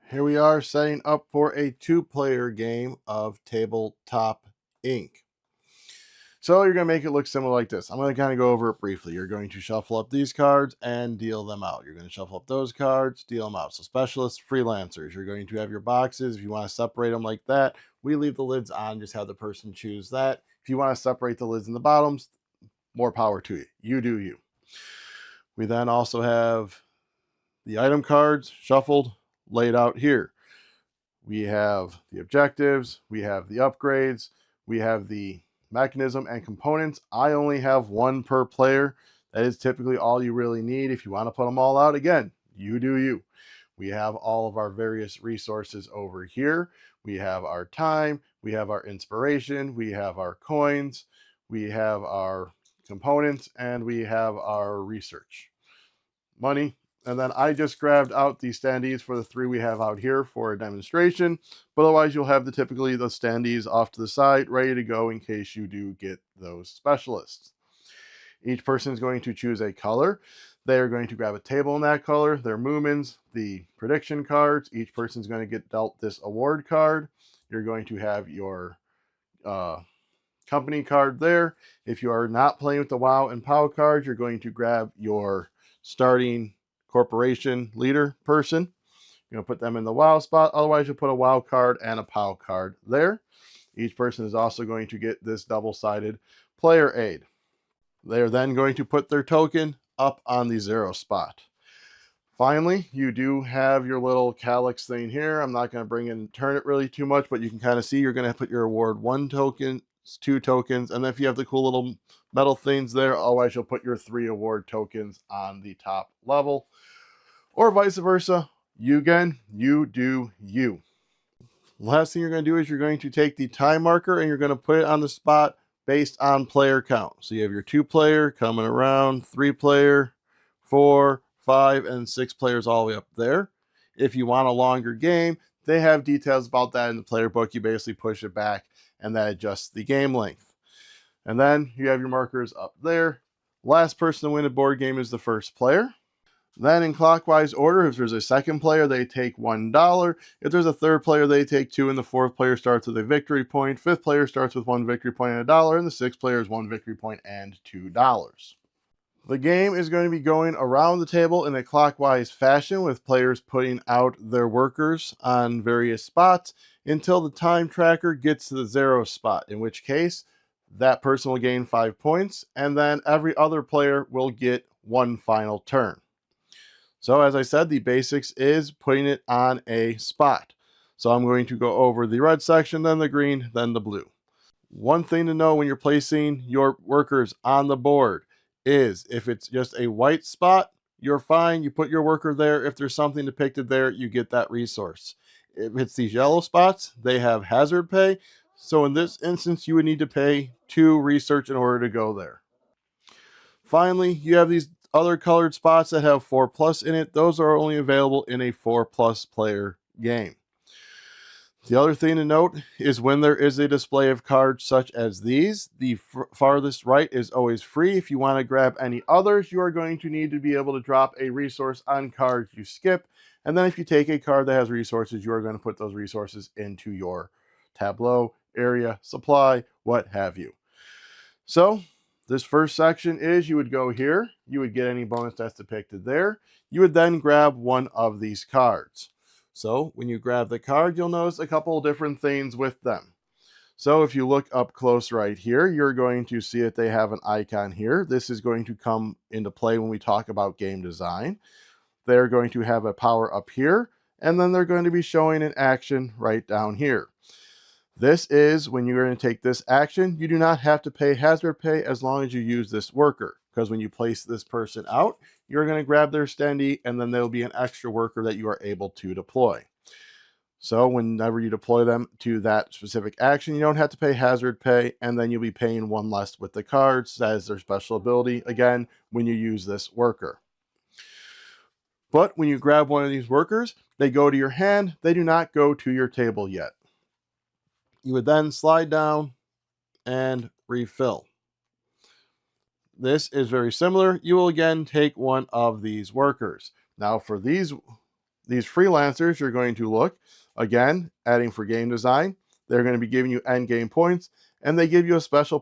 Here we are setting up for a two-player game of Tabletop Inc. So you're going to make it look similar like this. I'm going to kind of go over it briefly. You're going to shuffle up these cards and deal them out. You're going to shuffle up those cards, deal them out. So specialists, freelancers, you're going to have your boxes. If you want to separate them like that, we leave the lids on. Just have the person choose that. If you want to separate the lids and the bottoms, more power to you. You do you. We then also have the item cards shuffled, laid out here. We have the objectives, we have the upgrades, we have the mechanism and components. I only have one per player. That is typically all you really need. If you want to put them all out, again, you do you. We have all of our various resources over here. We have our time, we have our inspiration, we have our coins, we have our components, and we have our research. Money. And then I just grabbed out the standees for the three we have out here for a demonstration. But otherwise, you'll have typically the standees off to the side, ready to go in case you do get those specialists. Each person is going to choose a color. They are going to grab a table in that color, their Mumans, the prediction cards. Each person is going to get dealt this award card. You're going to have your company card there. If you are not playing with the WoW and POW cards, you're going to grab your starting corporation leader person. You're going to put them in the WoW spot. Otherwise, you'll put a WoW card and a POW card there. Each person is also going to get this double-sided player aid. They're then going to put their token up on the 0 spot. Finally, you do have your little calyx thing here. I'm not going to bring in and turn it really too much, but you can kind of see you're going to put your award 1 token, 2 tokens, and then if you have the cool little metal things there, otherwise you'll put your 3 award tokens on the top level, or vice versa. You do you. Last thing you're going to do is you're going to take the time marker and you're going to put it on the spot based on player count. So you have your 2-player coming around, 3-player, 4, 5, and 6 players all the way up there. If you want a longer game, they have details about that in the player book. You basically push it back and that adjusts the game length. And then you have your markers up there. Last person to win a board game is the first player. Then in clockwise order, if there's a second player, they take $1. If there's a third player, they take 2, and the fourth player starts with a victory point. Fifth player starts with 1 victory point and $1, and the sixth player is 1 victory point and $2. The game is going to be going around the table in a clockwise fashion, with players putting out their workers on various spots until the time tracker gets to the 0 spot, in which case that person will gain 5 points, and then every other player will get 1 final turn. So as I said, the basics is putting it on a spot. So I'm going to go over the red section, then the green, then the blue. One thing to know when you're placing your workers on the board is if it's just a white spot, you're fine. You put your worker there. If there's something depicted there, you get that resource. If it's these yellow spots, they have hazard pay. So in this instance, you would need to pay 2 research in order to go there. Finally, you have these other colored spots that have 4+ in it. Those are only available in a 4+ player game. The other thing to note is when there is a display of cards such as these, the farthest right is always free. If you want to grab any others, you are going to need to be able to drop a resource on cards you skip. And then if you take a card that has resources, you are going to put those resources into your tableau, area, supply, what have you. So this first section is you would go here. You would get any bonus that's depicted there. You would then grab one of these cards. So when you grab the card, you'll notice a couple of different things with them. So if you look up close right here, you're going to see that they have an icon here. This is going to come into play when we talk about game design. They're going to have a power up here, and then they're going to be showing an action right down here. This is when you're going to take this action, you do not have to pay hazard pay as long as you use this worker. Because when you place this person out, you're going to grab their standee and then there'll be an extra worker that you are able to deploy. So whenever you deploy them to that specific action, you don't have to pay hazard pay, and then you'll be paying 1 less with the cards. That is their special ability, again, when you use this worker. But when you grab one of these workers, they go to your hand. They do not go to your table yet. You would then slide down and refill. This is very similar. You will again take one of these workers. Now for these These freelancers, you're going to look, again, adding for game design. They're going to be giving you end game points, and they give you a special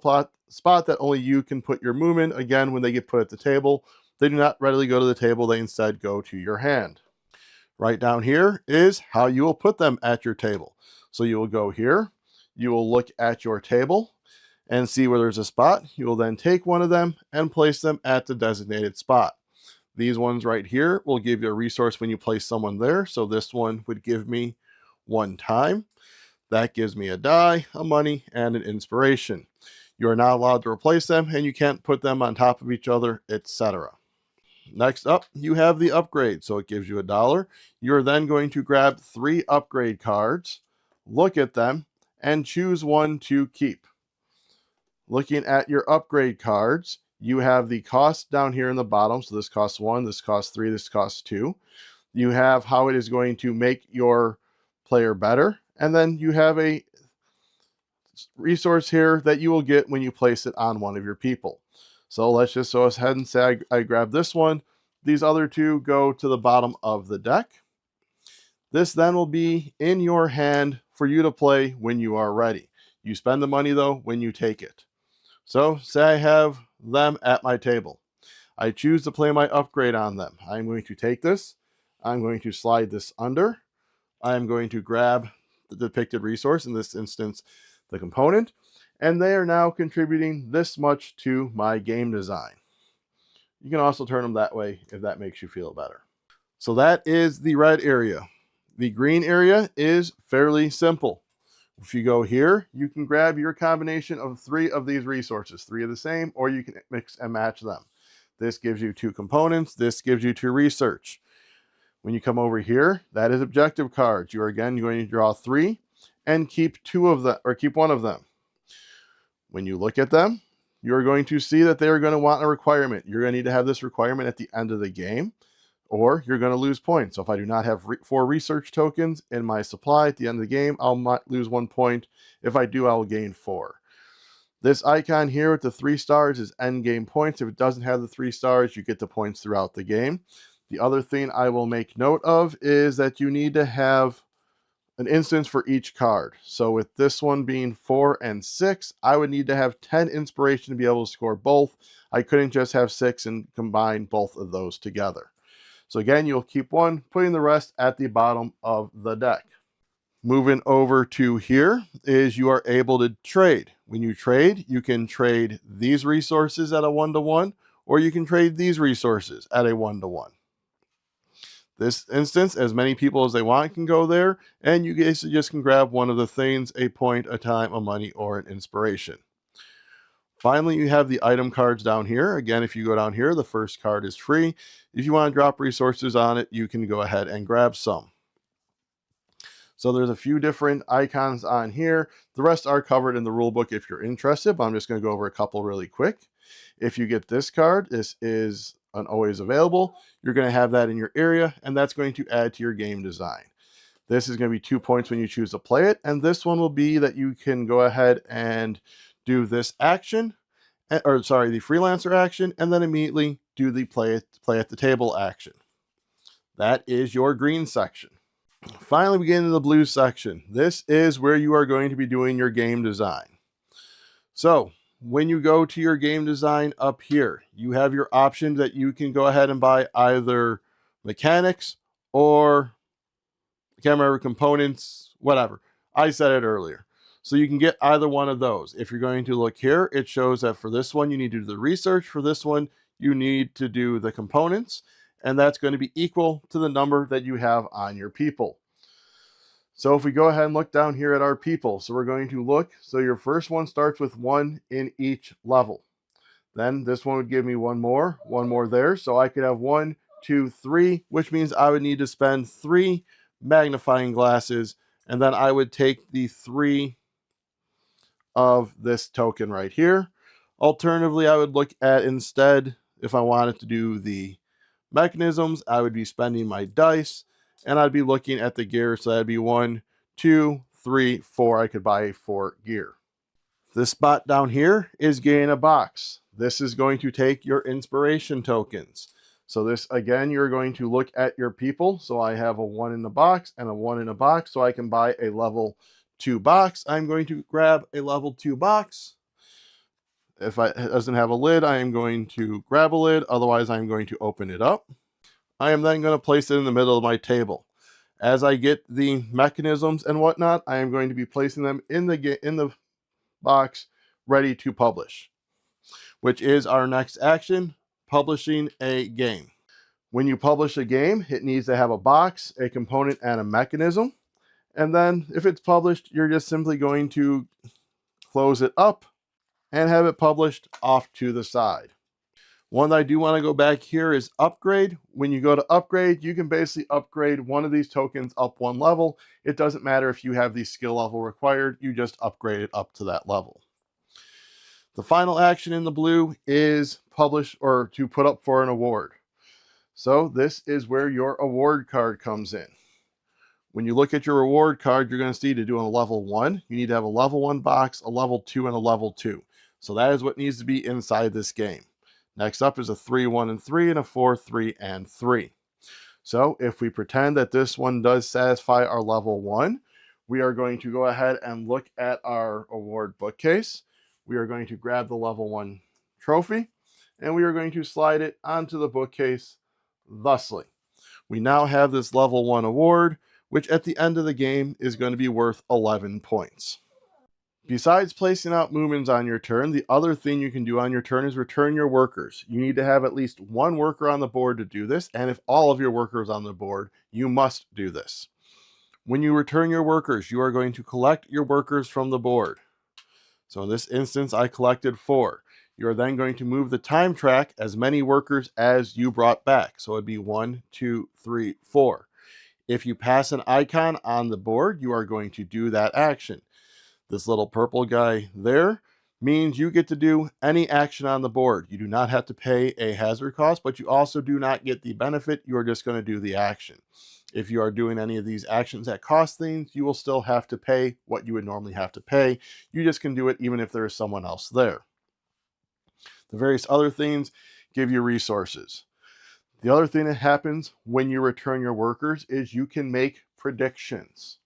spot that only you can put your Muman. Again, when they get put at the table, they do not readily go to the table. They instead go to your hand. Right down here is how you will put them at your table. So you will go here. You will look at your table and see where there's a spot. You will then take one of them and place them at the designated spot. These ones right here will give you a resource when you place someone there. So this one would give me 1 time. That gives me a die, a money, and an inspiration. You are not allowed to replace them, and you can't put them on top of each other, etc. Next up, you have the upgrade. So it gives you $1. You're then going to grab 3 upgrade cards, look at them, and choose one to keep. Looking at your upgrade cards, you have the cost down here in the bottom. So this costs 1, this costs 3, this costs 2. You have how it is going to make your player better. And then you have a resource here that you will get when you place it on one of your people. So let's just go ahead and say I grab this one. These other 2 go to the bottom of the deck. This then will be in your hand for you to play when you are ready. You spend the money though when you take it. So say I have them at my table. I choose to play my upgrade on them. I'm going to take this. I'm going to slide this under. I'm going to grab the depicted resource, in this instance, the component, and they are now contributing this much to my game design. You can also turn them that way if that makes you feel better. So that is the red area. The green area is fairly simple. If you go here, you can grab your combination of 3 of these resources, 3 of the same, or you can mix and match them. This gives you 2 components. This gives you 2 research. When you come over here, that is objective cards. You are again going to draw 3 and keep 2 of them, or keep 1 of them. When you look at them, you're going to see that they're going to want a requirement. You're going to need to have this requirement at the end of the game, or you're going to lose points. So if I do not have 4 research tokens in my supply at the end of the game, I'll lose 1 point. If I do, I'll gain 4. This icon here with the 3 stars is end game points. If it doesn't have the 3 stars, you get the points throughout the game. The other thing I will make note of is that you need to have an instance for each card. So with this one being 4 and 6, I would need to have 10 inspiration to be able to score both. I couldn't just have 6 and combine both of those together. So again, you'll keep 1, putting the rest at the bottom of the deck. Moving over to here is you are able to trade. When you trade, you can trade these resources at a 1-to-1, or you can trade these resources at a 1-to-1. This instance, as many people as they want can go there, and you guys just can grab one of the things, a point, a time, a money, or an inspiration. Finally, you have the item cards down here. Again, if you go down here, the first card is free. If you want to drop resources on it, you can go ahead and grab some. So there's a few different icons on here. The rest are covered in the rule book if you're interested, but I'm just going to go over a couple really quick. If you get this card, this is an always available. You're going to have that in your area, and that's going to add to your game design. This is going to be 2 points when you choose to play it, and this one will be that you can go ahead and do this action, the freelancer action, and then immediately do the play at the table action. That is your green section. Finally, we get into the blue section. This is where you are going to be doing your game design. So when you go to your game design up here, you have your option that you can go ahead and buy either mechanics or camera components, whatever. I said it earlier. So you can get either one of those. If you're going to look here, it shows that for this one, you need to do the research. For this one, you need to do the components. And that's going to be equal to the number that you have on your people. So if we go ahead and look down here at our people, so we're going to look, so your first one starts with 1 in each level. Then this one would give me one more there. So I could have 1, 2, 3, which means I would need to spend 3 magnifying glasses, and then I would take the 3 of this token right here. Alternatively, I would look at instead, if I wanted to do the mechanisms, I would be spending my dice, and I'd be looking at the gear. So that'd be 1, 2, 3, 4. I could buy 4 gear. This spot down here is getting a box. This is going to take your inspiration tokens. So this, again, you're going to look at your people. So I have a 1 in the box and a 1 in a box, so I can buy a level 2 box. I'm going to grab a level 2 box. If it doesn't have a lid, I am going to grab a lid. Otherwise, I'm going to open it up. I am then going to place it in the middle of my table. As I get the mechanisms and whatnot, I am going to be placing them in the box, ready to publish, which is our next action, publishing a game. When you publish a game, it needs to have a box, a component, and a mechanism. And then if it's published, you're just simply going to close it up and have it published off to the side. One that I do want to go back here is upgrade. When you go to upgrade, you can basically upgrade one of these tokens up 1 level. It doesn't matter if you have the skill level required, you just upgrade it up to that level. The final action in the blue is publish or to put up for an award. So this is where your award card comes in. When you look at your reward card, you're going to see to do a level 1, you need to have a level 1 box, a level 2, and a level 2. So that is what needs to be inside this game. Next up is a 3, 1, and 3, and a 4, 3, and 3. So if we pretend that this one does satisfy our level 1, we are going to go ahead and look at our award bookcase. We are going to grab the level 1 trophy, and we are going to slide it onto the bookcase thusly. We now have this level 1 award, which at the end of the game is going to be worth 11 points. Besides placing out Mumans on your turn, the other thing you can do on your turn is return your workers. You need to have at least 1 worker on the board to do this, and if all of your workers on the board, you must do this. When you return your workers, you are going to collect your workers from the board. So in this instance, I collected 4. You are then going to move the time track as many workers as you brought back. So it'd be 1, 2, 3, 4. If you pass an icon on the board, you are going to do that action. This little purple guy there means you get to do any action on the board. You do not have to pay a hazard cost, but you also do not get the benefit. You are just going to do the action. If you are doing any of these actions that cost things, you will still have to pay what you would normally have to pay. You just can do it even if there is someone else there. The various other things give you resources. The other thing that happens when you return your workers is you can make predictions.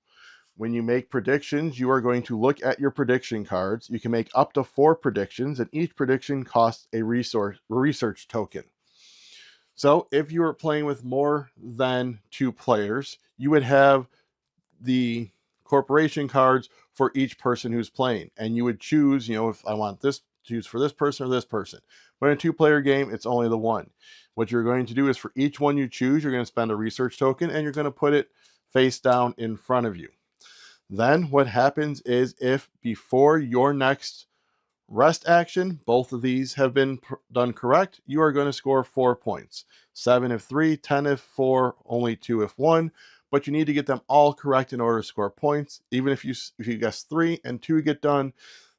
When you make predictions, you are going to look at your prediction cards. You can make up to 4 predictions, and each prediction costs a research token. So if you were playing with more than 2 players, you would have the corporation cards for each person who's playing, and you would choose, if I want this, choose for this person or this person. But in a 2-player game, it's only the one. What you're going to do is for each one you choose, you're going to spend a research token, and you're going to put it face down in front of you. Then what happens is if before your next rest action, both of these have been done correct, you are going to score 4 points. 7 if 3, 10 if 4, only 2 if 1. But you need to get them all correct in order to score points. Even if you guess 3 and 2 get done,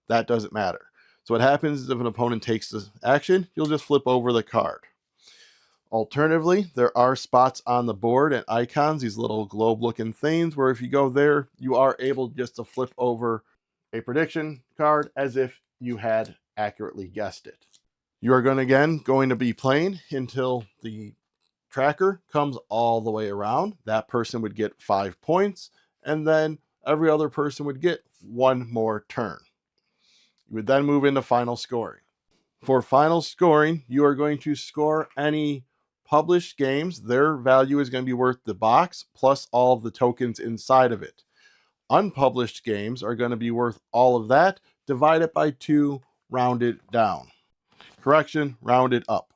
that doesn't matter. So what happens is if an opponent takes the action, you'll just flip over the card. Alternatively, there are spots on the board and icons, these little globe-looking things, where if you go there, you are able just to flip over a prediction card as if you had accurately guessed it. You are going to be playing until the tracker comes all the way around. That person would get 5 points, and then every other person would get 1 more turn. You would then move into final scoring. For final scoring, you are going to score any published games. Their value is going to be worth the box plus all of the tokens inside of it. Unpublished games are going to be worth all of that, divided by 2, rounded down. Correction, rounded up.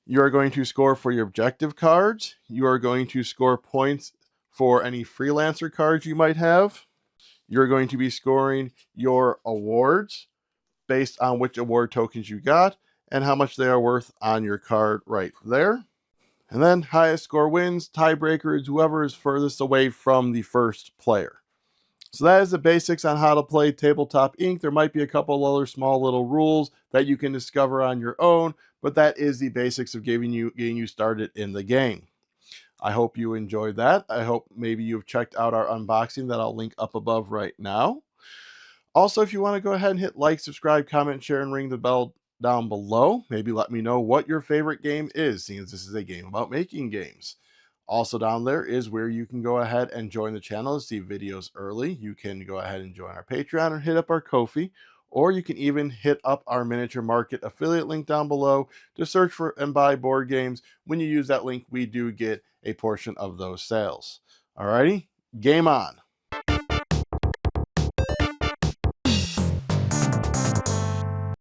You are going to score for your objective cards. You are going to score points for any freelancer cards you might have. You're going to be scoring your awards based on which award tokens you got and how much they are worth on your card right there. And then highest score wins. Tiebreaker is whoever is furthest away from the first player. So that is the basics on how to play Tabletop Inc. There might be a couple other small little rules that you can discover on your own, but that is the basics of getting you started in the game. I hope you enjoyed that. I hope maybe you've checked out our unboxing that I'll link up above right now. Also, if you want to go ahead and hit like, subscribe, comment, share, and ring the bell down below. Maybe let me know what your favorite game is, seeing as this is a game about making games. Also down there is where you can go ahead and join the channel to see videos early. You can go ahead and join our Patreon or hit up our Ko-fi, or you can even hit up our Miniature Market affiliate link down below to search for and buy board games. When you use that link, we do get a portion of those sales. Alrighty, game on.